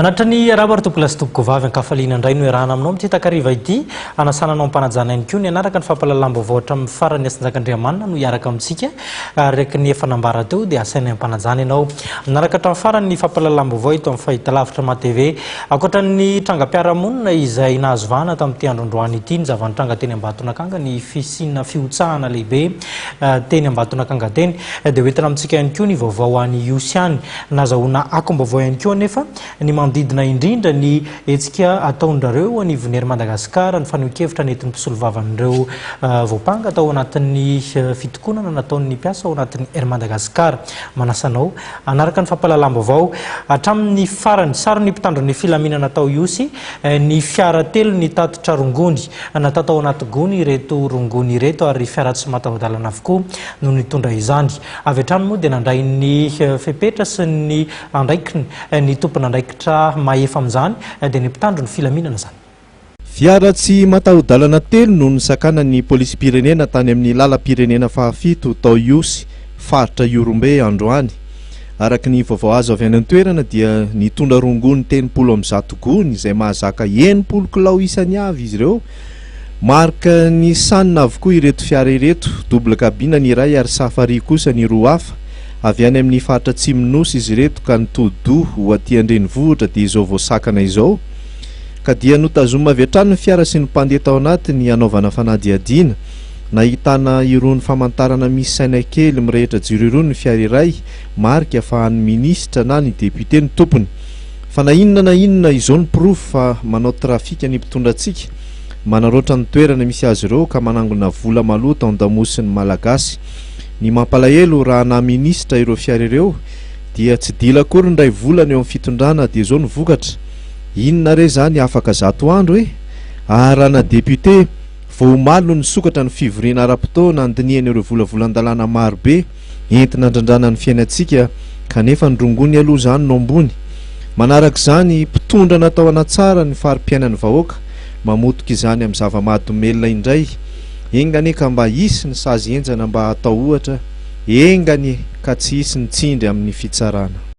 Manatrany arabarto plasitoko vavy ankafaliana indray no irahana aminao amin'ity takariva ity anasananao ampanajana ihany koa ny anaraka ny fampalalam-baovatra amin'ny farany Asanjakandriamanana no iaraka amintsika araka ny efa nambara teo dia asaina ampanajana ianao manaraka hatramin'ny farany ny fampalalam-baovao ito amin'ny fahitalavitra ma-TV ankoatra ny trangam-piarahamonina izay nahazo vahana tamin'ity androandroany ity ny zavantranga teny Ambatonakanga ny fisina fiotsahana lehibe teny Ambatonakanga teny dia hoentina amintsika ihany koa ny vaovao any Iosiany nazahoana akom-baovao ihany koa nefa ny mandidina indrindra ny etsika ataondrareo anivon'ny ery Madagasikara ny fanehoan-kevitra nentin'ny mpisolovavan'ireo voapanga atao anatin'ny fitokonana nataon'ny mpiasa ao anatin'ny ery Madagasikara manasanao anaraka ny fampalalam-baovao hatramin'ny farany sarony mpitandron'ny filaminana atao Iosy ny fiara telo ny tatitra rongony natao tao anaty gony ireto rongony ireto ary fiara tsy mataho-dalana avokoa no nitondra izany avy hatrany moa dia nandray ny fepetra sy ny andraikiny ny tompona andraikitra maefa amin'izany dia ny mpitandro ny filaminana zany. Fiara tsy mataho-dalana telo no nisakana ny polisy-pirenena tany amin'ny lalam-pirenena fahafito tao Iosy faritra Iorombe androany. Araka ny vaovao azo avy any an-toerana dia nitondra rongony telopolo amby zato gony izay mahazaka 80 kilao isany avy izy ireo. Marika ny sanina avokoa ireto fiara ireto, double cabine ny iray ary safari kosa ny roa hafa. Avy any amin'ny faritra Tsimnosy izy ireto ka nitody ho aty an-drenivohitra dia izao voasakana izao. Ka dia notazoma avy hatrany ny fiara sy ny mpandeha tao anatiny anaovana fanadihadiana. Nahitana irony famantarana misy saina kely mirehitra jiro irony ny fiara iray, marika fa an'ny minisitra na ny depute ny tompony. Fa na inona izao ny proof fa manao trafika ny mpitondra antsika. Manaroatra ny toerana misy azy ireo ka manangona vola maloto ao an-damosiny malagasy. Ny mampalahelo raha na minisitra ireo fiara ireo dia tsy dila akory ndray volana eo amin'ny fitondrana dia izao ny vokatra. Inona re zany afaka 100 andro raha na depute vao malo ny sokatra ny fivoriana ara-potoana andiniana ireo volavolan-dalàna marobe entina andrandrana ny fiainantsika kanefa ny rongony aloha zany no ambony. Manaraka izany mpitondra natao anatsara ny fari-piainan'ny vahoaka mamotoka izany amin'ny zava-mahadomelina indray. Engany ka mba hisy ny sazy enjana mba atao ohatra, engany ka tsy hisy ny tsindry amin'ny fitsarana.